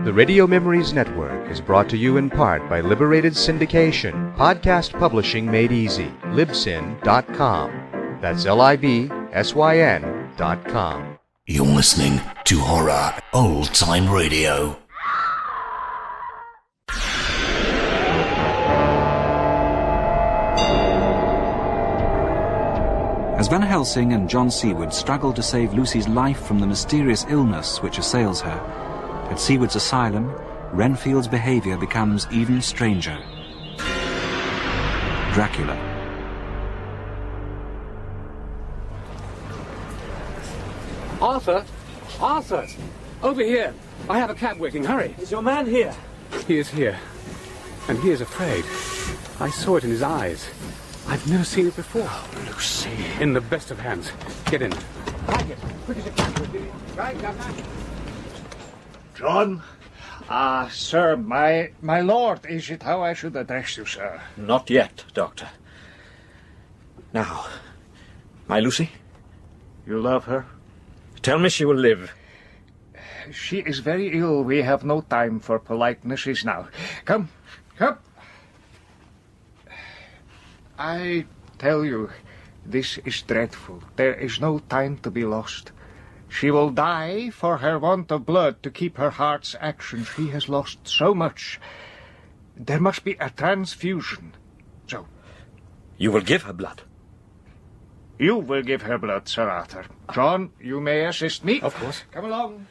The Radio Memories Network is brought to you in part by Liberated Syndication, podcast publishing made easy, libsyn.com. That's libsyn.com. You're listening to Horror Old Time Radio. As Van Helsing and John Seward struggle to save Lucy's life from the mysterious illness which assails her, at Seward's asylum, Renfield's behavior becomes even stranger. Dracula. Arthur! Arthur! Over here! I have a cab waiting. Hurry! Is your man here? He is here. And he is afraid. I saw it in his eyes. I've never seen it before. Oh, Lucy. In the best of hands. Get in. Quick as you can. Right, John? Sir, my lord, is it how I should address you, sir? Not yet, Doctor. Now, my Lucy? You love her? Tell me she will live. She is very ill. We have no time for politenesses now. Come. I tell you, this is dreadful. There is no time to be lost. She will die for her want of blood to keep her heart's action. She has lost so much. There must be a transfusion. So. You will give her blood? You will give her blood, Sir Arthur. John, you may assist me. Of course. Come along.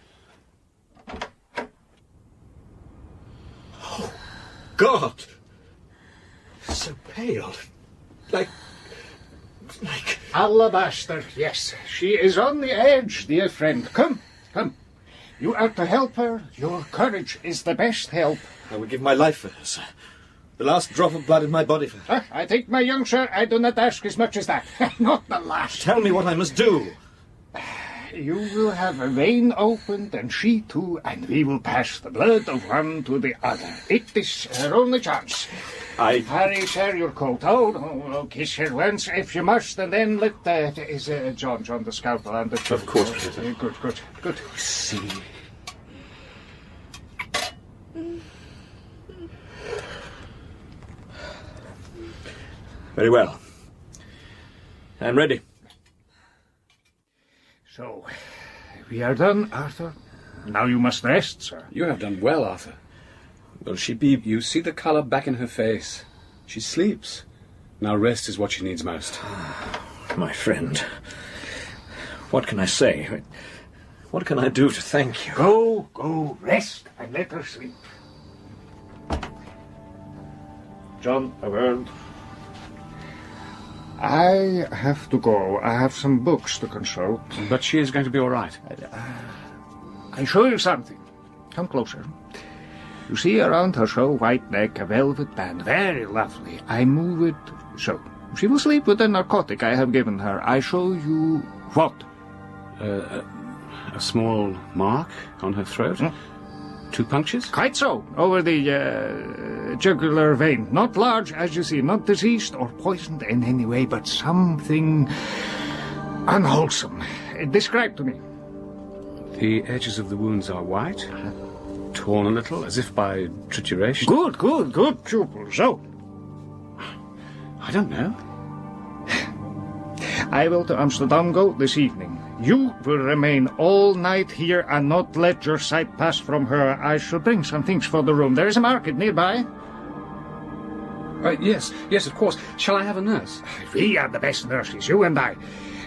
Oh, God! So pale. Like... Alabaster, yes. She is on the edge, dear friend. Come. You are to help her. Your courage is the best help. I will give my life for her, sir. The last drop of blood in my body for her. I think, my young sir, I do not ask as much as that. Not the last. Tell me what I must do. You will have a vein opened, and she too, and we will pass the blood of one to the other. It is her only chance. Harry, sir, your coat. Oh, kiss her once if you must, and then let John the scalpel and the... Of course, Professor. Good. See. Very well. I'm ready. So, we are done, Arthur. Now you must rest, sir. You have done well, Arthur. Will she be... You see the colour back in her face. She sleeps. Now rest is what she needs most. My friend, what can I say? What can I do to thank you? Go, rest, and let her sleep. John, a word. I have to go. I have some books to consult. But she is going to be all right. I show you something. Come closer. You see around her so white neck a velvet band. Very lovely. I move it so. She will sleep with the narcotic I have given her. I show you what? A small mark on her throat? 2 punctures? Quite so. Over the jugular vein. Not large, as you see. Not diseased or poisoned in any way, but something unwholesome. Describe to me. The edges of the wounds are white, torn a little, as if by trituration. Good, pupil. So? I don't know. I will to Amsterdam go this evening. You will remain all night here and not let your sight pass from her. I shall bring some things for the room. There is a market nearby. Yes, of course. Shall I have a nurse? We are the best nurses, you and I.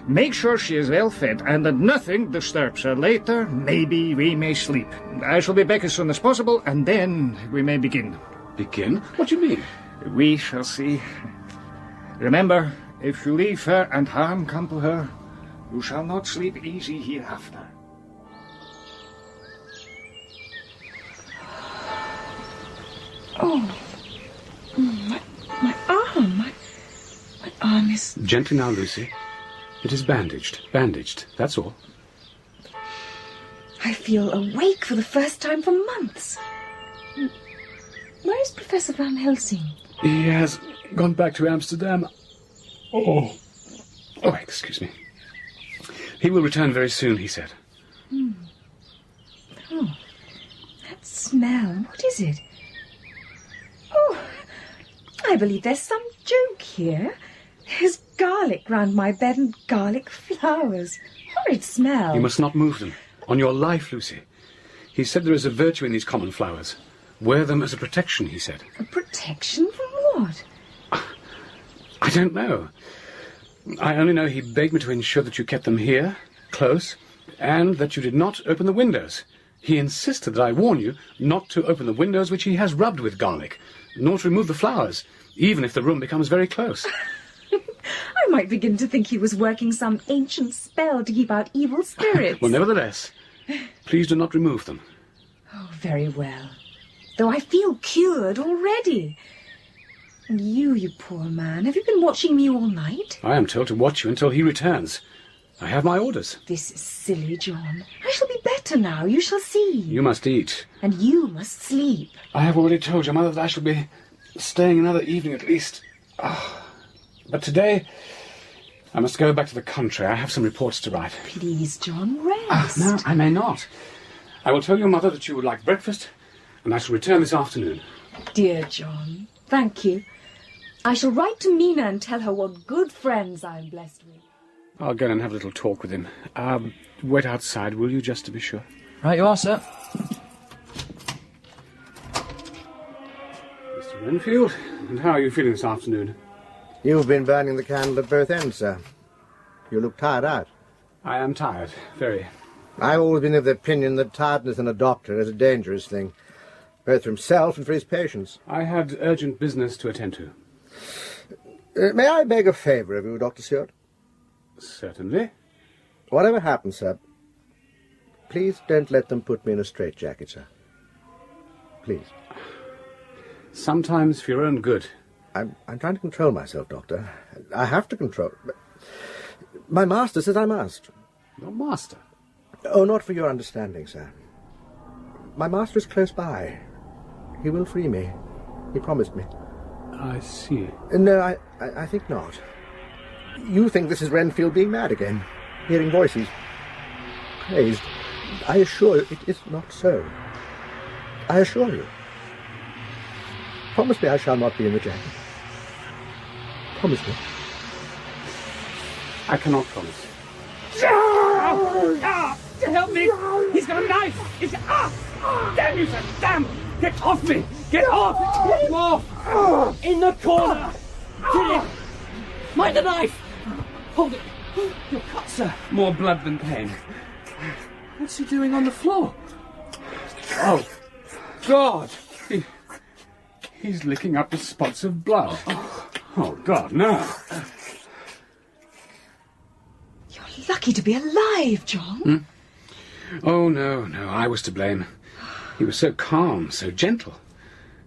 Make sure she is well fed and that nothing disturbs her. Later, maybe we may sleep. I shall be back as soon as possible, and then we may begin. Begin? What do you mean? We shall see. Remember, if you leave her and harm come to her, you shall not sleep easy hereafter. Oh, my arm. My arm is... Gently now, Lucy. It is bandaged, that's all. I feel awake for the first time for months. Where is Professor Van Helsing? He has gone back to Amsterdam. Oh, excuse me. He will return very soon, he said. Oh, that's smell. What is it? Oh, I believe there's some joke here. There's garlic round my bed and garlic flowers. Horrid smell. You must not move them. On your life, Lucy. He said there is a virtue in these common flowers. Wear them as a protection, he said. A protection from what? I don't know. I only know he begged me to ensure that you kept them here, close, and that you did not open the windows. He insisted that I warn you not to open the windows which he has rubbed with garlic, nor to remove the flowers, even if the room becomes very close. I might begin to think he was working some ancient spell to keep out evil spirits. Well, nevertheless, please do not remove them. Oh, very well. Though I feel cured already. And you poor man, have you been watching me all night? I am told to watch you until he returns. I have my orders. This is silly, John. I shall be better now, you shall see. You must eat. And you must sleep. I have already told your mother that I shall be staying another evening at least. But today, I must go back to the country. I have some reports to write. Please, John, rest. No, I may not. I will tell your mother that you would like breakfast, and I shall return this afternoon. Dear John, thank you. I shall write to Mina and tell her what good friends I am blessed with. I'll go and have a little talk with him. Wait outside, will you, just to be sure? Right you are, sir. Mr. Renfield, and how are you feeling this afternoon? You've been burning the candle at both ends, sir. You look tired out. I am tired, very. I've always been of the opinion that tiredness in a doctor is a dangerous thing, both for himself and for his patients. I had urgent business to attend to. May I beg a favour of you, Dr. Stewart? Certainly. Whatever happens, sir, please don't let them put me in a straitjacket, sir. Please. Sometimes for your own good. I'm trying to control myself, Doctor. I have to control. My master says I must. Your master? Oh, not for your understanding, sir. My master is close by. He will free me. He promised me. I see. No, I think not. You think this is Renfield being mad again, hearing voices, praised. I assure you it is not so. I assure you. Promise me I shall not be in the jacket. Promise me. I cannot promise. Help me! He's got a knife! Damn you, sir! Damn! Get off me! Get off! Get him off! In the corner! Get him! Mind the knife! Hold it! You're cut, sir. More blood than pain. What's he doing on the floor? Oh, God! He's licking up the spots of blood. Oh, God, no. You're lucky to be alive, John. Oh, no, I was to blame. He was so calm, so gentle.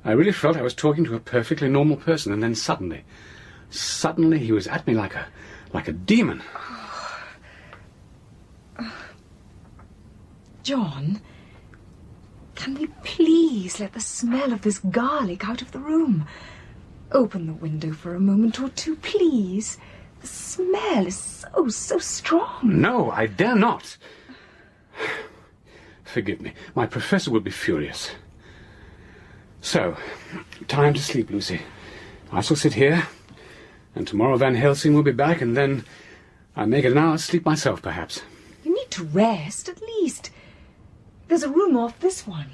I really felt I was talking to a perfectly normal person, and then suddenly he was at me like a demon. John, can we please let the smell of this garlic out of the room? Open the window for a moment or two, please. The smell is so strong. No, I dare not. Forgive me. My professor will be furious. So, time to sleep, Lucy. I shall sit here, and tomorrow Van Helsing will be back, and then I may get an hour's sleep myself, perhaps. You need to rest, at least. There's a room off this one.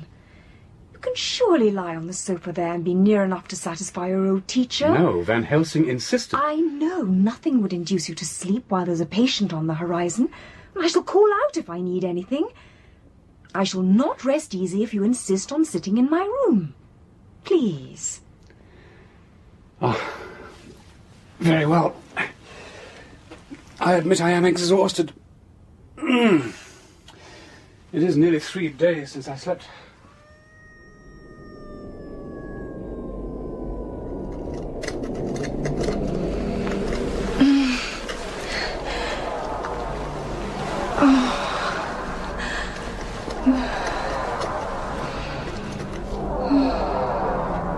You can surely lie on the sofa there and be near enough to satisfy your old teacher. No, Van Helsing insisted. I know nothing would induce you to sleep while there's a patient on the horizon. I shall call out if I need anything. I shall not rest easy if you insist on sitting in my room. Please. Oh, very well. I admit I am exhausted. It is nearly 3 days since I slept.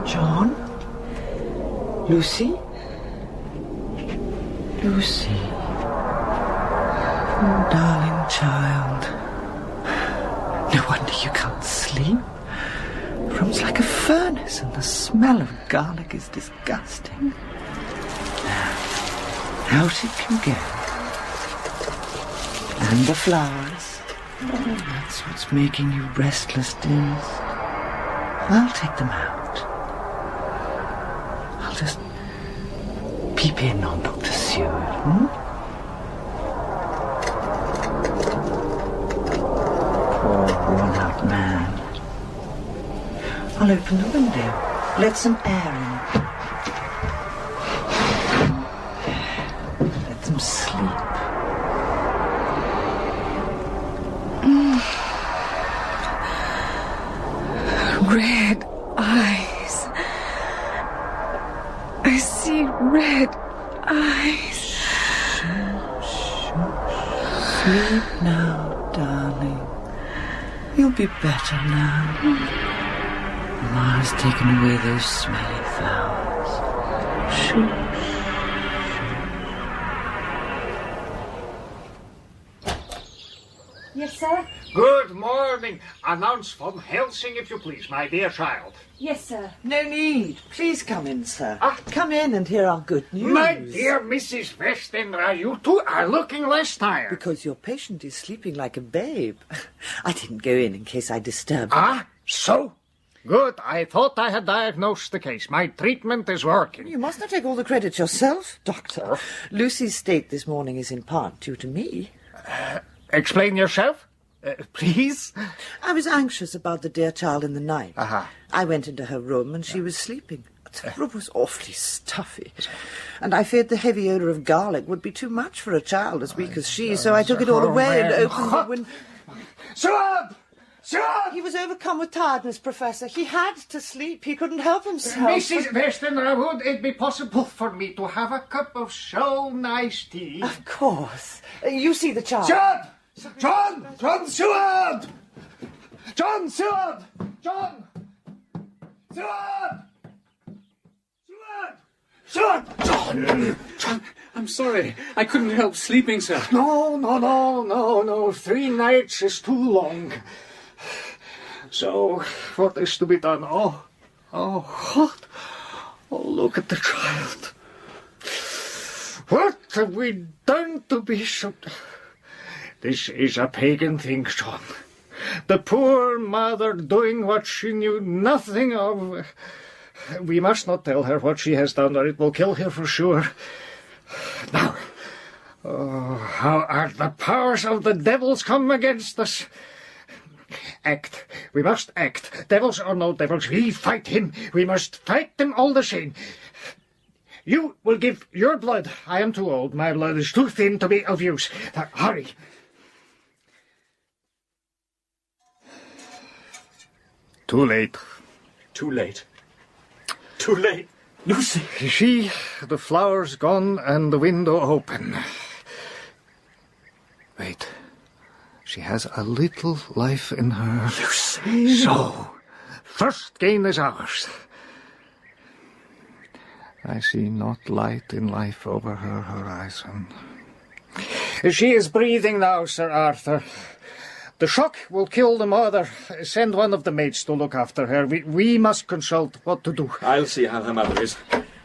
John? Lucy? Lucy. Oh, darling child. No wonder you can't sleep. It's like a furnace, and the smell of garlic is disgusting. Now, out it can go. And the flowers. Oh, that's what's making you restless, dears. I'll take them out. I'll just peep in on Dr. Seward, Poor, worn-out man. I'll open the window. Let some air in. Let them sleep. Red eyes. I see red eyes. Sleep now, darling. You'll be better now. Mama's taken away those smelly flowers. Shoo. Yes, sir? Good morning. Announce from Helsing, if you please, my dear child. Yes, sir. No need. Please come in, sir. Come in and hear our good news. My dear Mrs. Westenra, you two are looking less tired. Because your patient is sleeping like a babe. I didn't go in case I disturbed you. Ah, so? Good. I thought I had diagnosed the case. My treatment is working. You must not take all the credit yourself, Doctor. Lucy's state this morning is in part due to me. Explain yourself, please. I was anxious about the dear child in the night. Uh-huh. I went into her room and she was sleeping. The room was awfully stuffy, and I feared the heavy odour of garlic would be too much for a child as weak as she, so I took it all away and opened the window. Shut up! He was overcome with tiredness, Professor. He had to sleep. He couldn't help himself. Mrs. Westenra, would it be possible for me to have a cup of so nice tea? Of course. You see the child. Shut up! John Seward! John Seward! John Seward! John, I'm sorry. I couldn't help sleeping, sir. No. 3 nights is too long. So, what is to be done? Oh, what? Oh, look at the child. What have we done to be so... This is a pagan thing, John. The poor mother doing what she knew nothing of. We must not tell her what she has done, or it will kill her for sure. Now, how are the powers of the devils come against us? Act. We must act. Devils or no devils, we fight him. We must fight them all the same. You will give your blood. I am too old. My blood is too thin to be of use. Now, hurry. Too late. Too late. Too late. Lucy! You see, the flowers gone and the window open. Wait. She has a little life in her. Lucy! So, first gain is ours. I see not light in life over her horizon. She is breathing now, Sir Arthur. The shock will kill the mother. Send one of the maids to look after her. We must consult what to do. I'll see how her mother is.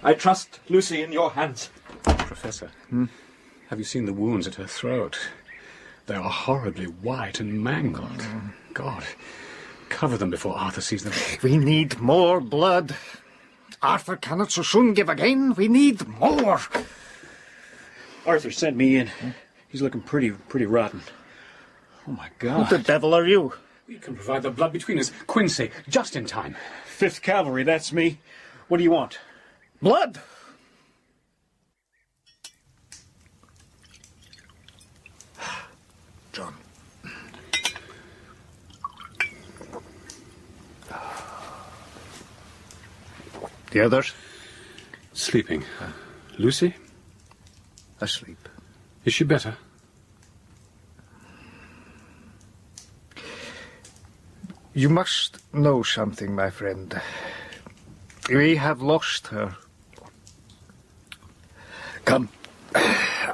I trust Lucy in your hands. Professor, have you seen the wounds at her throat? They are horribly white and mangled. God, cover them before Arthur sees them. We need more blood. Arthur cannot so soon give again. We need more. Arthur sent me in. He's looking pretty rotten. Oh, my God. Who the devil are you? We can provide the blood between us. Quincy, just in time. 5th Cavalry, that's me. What do you want? Blood! John. The others? Sleeping. Lucy? Asleep. Is she better? You must know something, my friend. We have lost her. Come.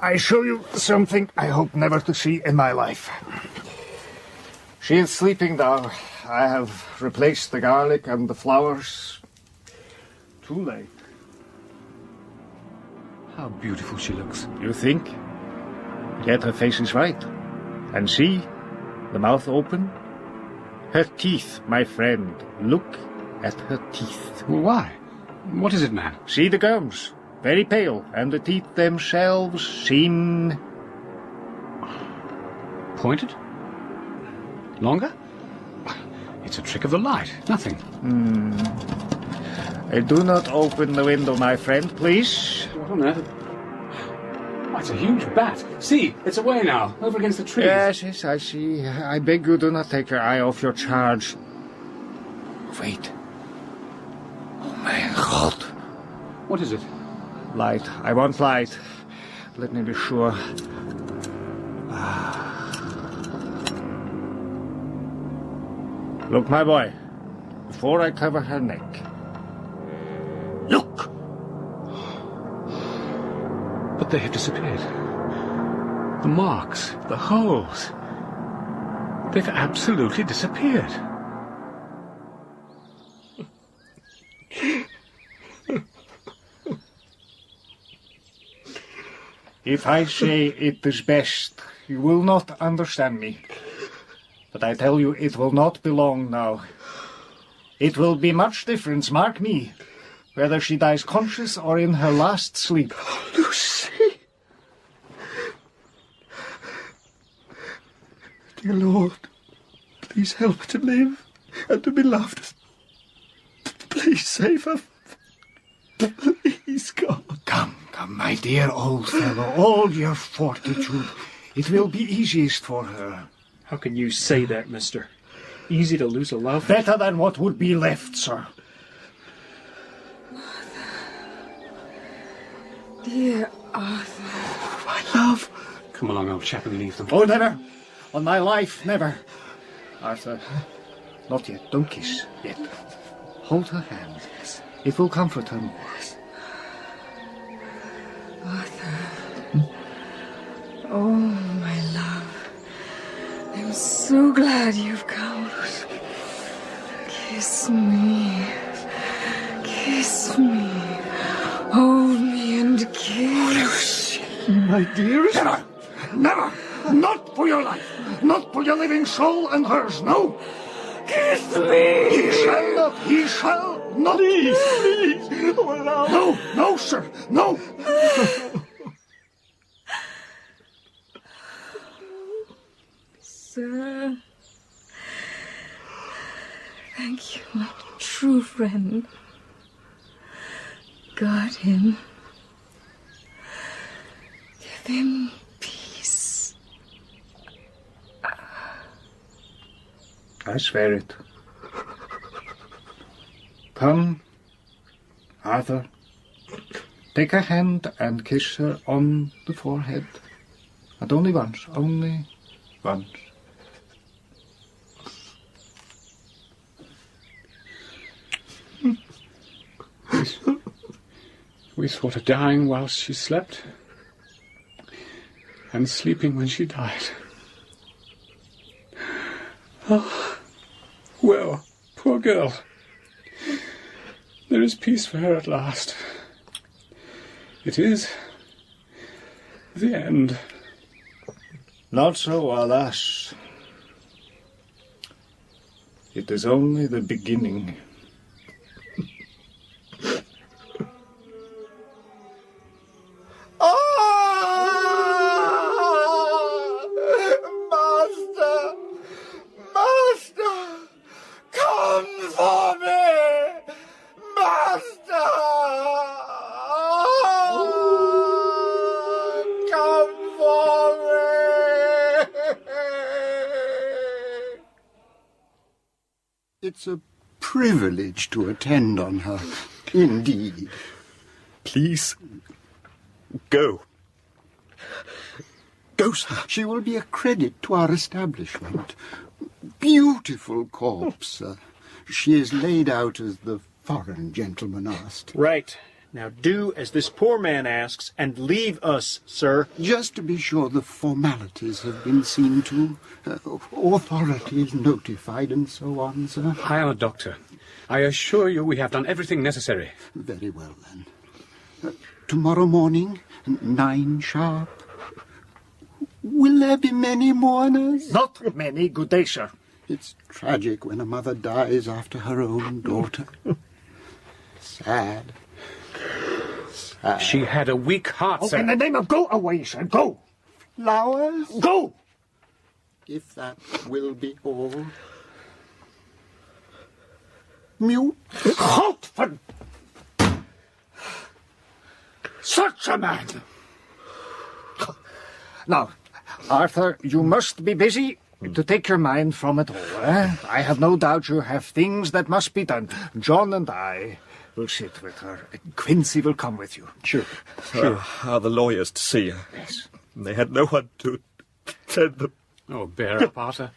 I show you something I hope never to see in my life. She is sleeping now, I have replaced the garlic and the flowers. Too late. How beautiful she looks. You think? Yet her face is right. And see, the mouth open. Her teeth, my friend. Look at her teeth. Well, why? What is it, man? See the gums, very pale, and the teeth themselves seem... Pointed? Longer? It's a trick of the light. Nothing. Do not open the window, my friend, please. What on earth? Oh, it's a huge bat. See, it's away now, over against the trees. Yes, I see. I beg you, do not take your eye off your charge. Wait. Oh, my God. What is it? Light. I want light. Let me be sure. Look, my boy. Before I cover her neck. Look! But they have disappeared. The marks, the holes. They've absolutely disappeared. If I say it is best, you will not understand me. But I tell you, it will not be long now. It will be much difference, mark me, whether she dies conscious or in her last sleep. Oh, Lucy! Dear Lord, please help her to live and to be loved. Please save her. Please, God. Come, my dear old fellow, all your fortitude. It will be easiest for her. How can you say that, mister? Easy to lose a love? Better than what would be left, sir. Dear Arthur. My love. Come along, old chap, and leave them. Oh, never. On my life, never. Arthur, not yet. Don't kiss yet. Hold her hand. It will comfort her more. Arthur. Oh, my love. I'm so glad you've come. Kiss me. Kiss me. Hold me and kiss. My dearest. Never! Never! Not for your life! Not for your living soul and hers, no! Kiss me! He shall not! He shall not! Please, please! Oh, love. No, no, sir! No! Sir, thank you, my true friend. Guard him. Give him peace. I swear it. Come, Arthur. Take her hand and kiss her on the forehead. And only once, only once. We thought her dying whilst she slept, and sleeping when she died. Oh, well, poor girl. There is peace for her at last. It is the end. Not so, alas. It is only the beginning. It's a privilege to attend on her, indeed. Please, go. Go, sir. She will be a credit to our establishment. Beautiful corpse. She is laid out as the foreign gentleman asked. Right. Now do as this poor man asks and leave us, sir. Just to be sure the formalities have been seen to, authorities notified and so on, sir. I am a doctor. I assure you we have done everything necessary. Very well, then. Tomorrow morning, 9 sharp. Will there be many mourners? Not many, good day, sir. It's tragic when a mother dies after her own daughter. Sad. Sad. She had a weak heart, sir. In the name of go away, sir, go! Flowers? Go! If that will be all. Mute? Halt for... Such a man! Now, Arthur, you must be busy to take your mind from it all, eh? I have no doubt you have things that must be done. John and I will sit with her. Quincy will come with you. Sure. Are the lawyers to see her? Yes. They had no one to send them. Oh, bear up, Arthur.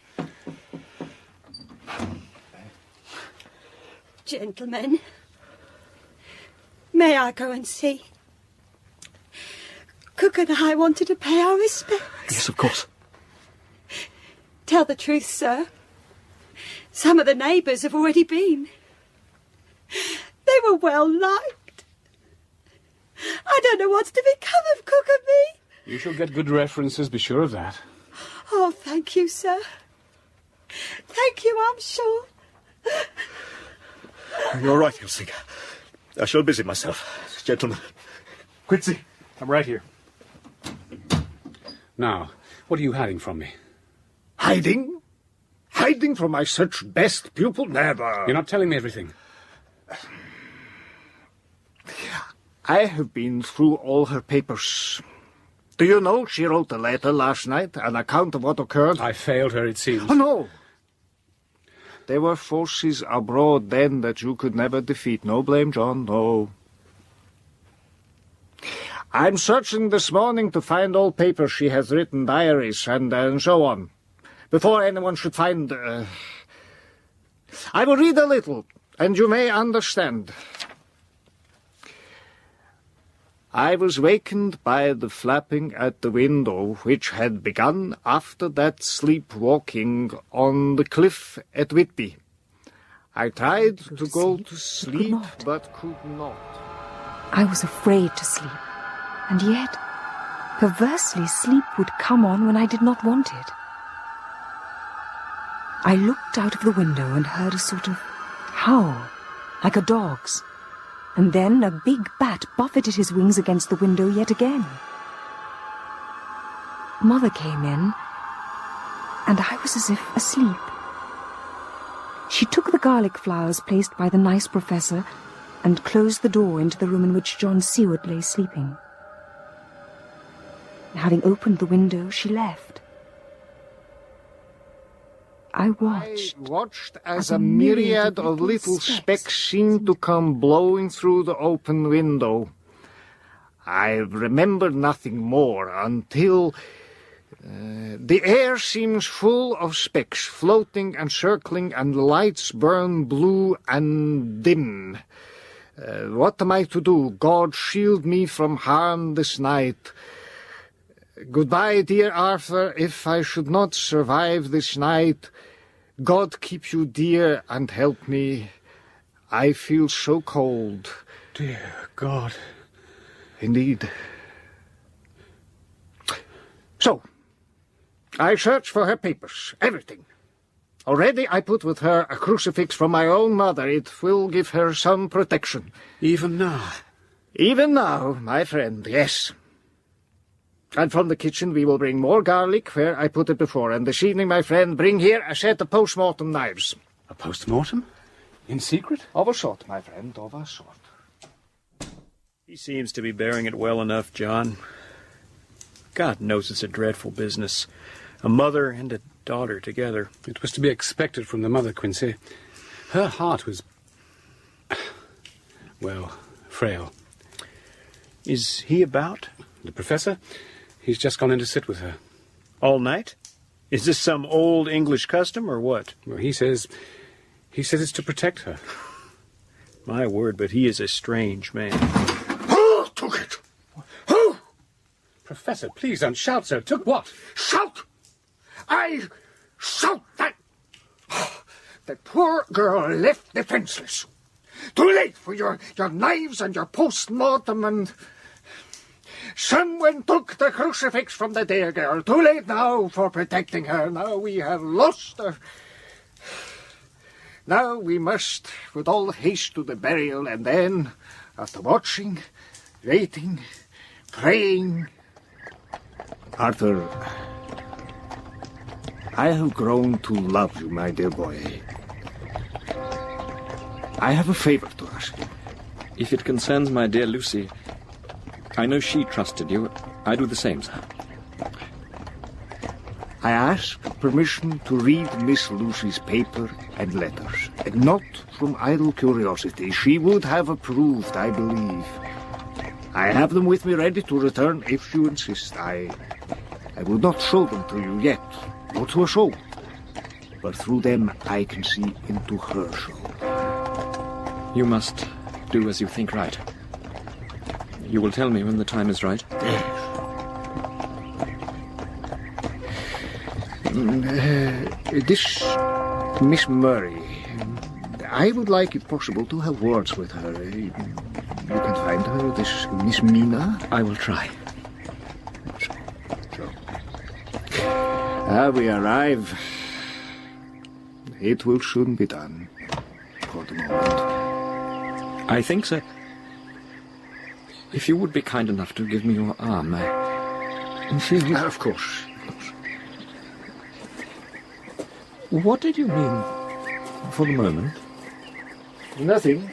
Gentlemen, may I go and see? Cook and I wanted to pay our respects. Yes, of course. Tell the truth, sir. Some of the neighbours have already been. They were well liked. I don't know what's to become of Cook and me. You shall get good references, be sure of that. Oh, thank you, sir. Thank you, I'm sure. You're right, Helsinki. I shall busy myself. Gentlemen. Quincy, I'm right here. Now, what are you hiding from me? Hiding? Hiding from my such best pupil? Never. You're not telling me everything. I have been through all her papers. Do you know she wrote a letter last night, an account of what occurred? I failed her, it seems. Oh, no. There were forces abroad then that you could never defeat. No blame, John, no. I'm searching this morning to find all papers she has written, diaries, and so on. Before anyone should find... I will read a little, and you may understand. I was wakened by the flapping at the window, which had begun after that sleepwalking on the cliff at Whitby. I tried to go to sleep, but could not. I was afraid to sleep, and yet, perversely, sleep would come on when I did not want it. I looked out of the window and heard a sort of howl, like a dog's. And then a big bat buffeted his wings against the window yet again. Mother came in, and I was as if asleep. She took the garlic flowers placed by the nice professor and closed the door into the room in which John Seward lay sleeping. Having opened the window, she left. I watched as a myriad of little specks seemed to come blowing through the open window. I remembered nothing more until the air seems full of specks floating and circling, and lights burn blue and dim. What am I to do? God shield me from harm this night. Goodbye, dear Arthur, if I should not survive this night. God keep you dear and help me. I feel so cold. Dear God. Indeed. So, I searched for her papers, everything. Already I put with her a crucifix from my own mother. It will give her some protection. Even now? Even now, my friend, yes. And from the kitchen we will bring more garlic where I put it before. And this evening, my friend, bring here a set of post-mortem knives. A post-mortem? In secret? Of a sort, my friend, of a sort. He seems to be bearing it well enough, John. God knows it's a dreadful business. A mother and a daughter together. It was to be expected from the mother, Quincy. Her heart was... well, frail. Is he about? The professor? He's just gone in to sit with her. All night? Is this some old English custom, or what? Well, he says it's to protect her. My word, but he is a strange man. Professor, please don't shout so. Took what? Shout! I shout that... The poor girl left defenseless. Too late for your knives and your post-mortem and... Someone took the crucifix from the dear girl. Too late now for protecting her. Now we have lost her. Now we must, with all haste, to the burial, and then, after watching, waiting, praying... Arthur, I have grown to love you, my dear boy. I have a favor to ask you. If it concerns my dear Lucy, I know she trusted you. I do the same, sir. I ask permission to read Miss Lucy's paper and letters, and not from idle curiosity. She would have approved, I believe. I have them with me ready to return if you insist. I will not show them to you yet, or to a soul, but through them I can see into her soul. You must do as you think right. You will tell me when the time is right? This Miss Murray, I would like, if possible, to have words with her. You can find her, this Miss Mina. I will try. We arrive. It will soon be done, for the moment. I think, sir, if you would be kind enough to give me your arm, Of course. What did you mean, for the moment? Nothing.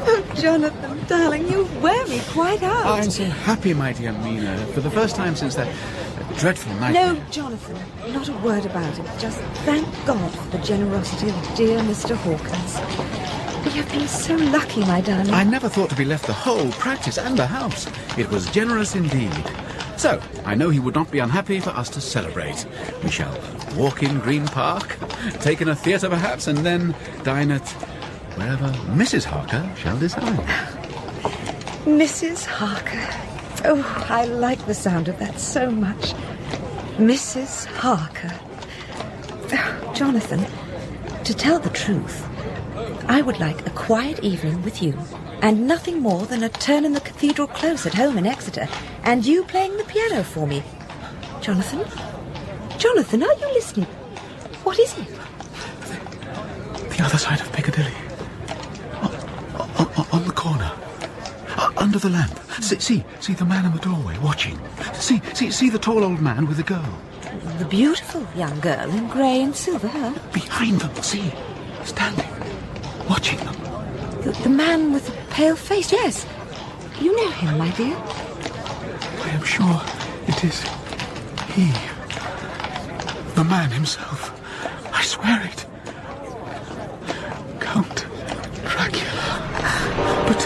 Oh, Jonathan, darling, you wear me quite out. I'm so happy, my dear Mina, for the first time since that dreadful night. No, Jonathan, not a word about it. Just thank God for the generosity of dear Mr. Hawkins. We have been so lucky, my darling. I never thought to be left the whole practice and the house. It was generous indeed. So, I know he would not be unhappy for us to celebrate. We shall walk in Green Park, take in a theatre perhaps, and then dine at wherever Mrs. Harker shall decide. Mrs. Harker. Oh, I like the sound of that so much. Mrs. Harker. Oh, Jonathan, to tell the truth, I would like a quiet evening with you, and nothing more than a turn in the cathedral close at home in Exeter, and you playing the piano for me. Jonathan? Jonathan, are you listening? What is it? The other side of Piccadilly. On the corner. Under the lamp. See the man in the doorway watching. See the tall old man with the girl. The beautiful young girl in grey and silver, huh? Behind them, see. Standing. Watching them. The man with the pale face, yes. You know him, my dear. I am sure it is he. The man himself. I swear it. Count Dracula. But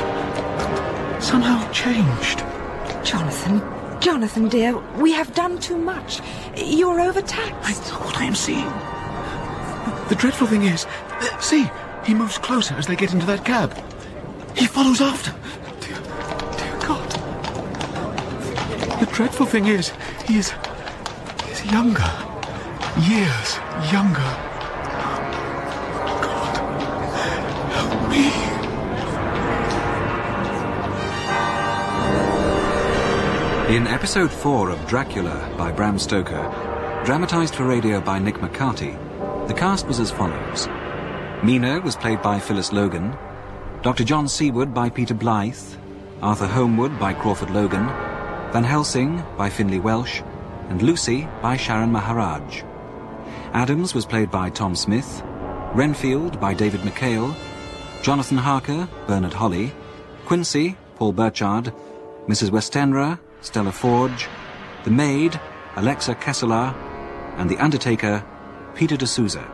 somehow changed. Jonathan, dear, we have done too much. You're overtaxed. I know what I am seeing. The dreadful thing is, see, he moves closer as they get into that cab. He follows after. Dear God. The dreadful thing is, he's younger. Years younger. God, help me. In episode 4 of Dracula by Bram Stoker, dramatised for radio by Nick McCarty, the cast was as follows. Mina was played by Phyllis Logan, Dr. John Seawood by Peter Blythe, Arthur Homewood by Crawford Logan, Van Helsing by Finlay Welsh, and Lucy by Sharon Maharaj. Adams was played by Tom Smith, Renfield by David McHale, Jonathan Harker, Bernard Holly, Quincy, Paul Burchard, Mrs. Westenra, Stella Forge, the maid, Alexa Kesselar, and the undertaker, Peter D'Souza.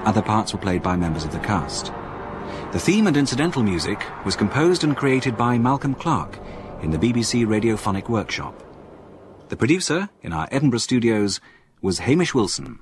Other parts were played by members of the cast. The theme and incidental music was composed and created by Malcolm Clark in the BBC Radiophonic Workshop. The producer in our Edinburgh studios was Hamish Wilson.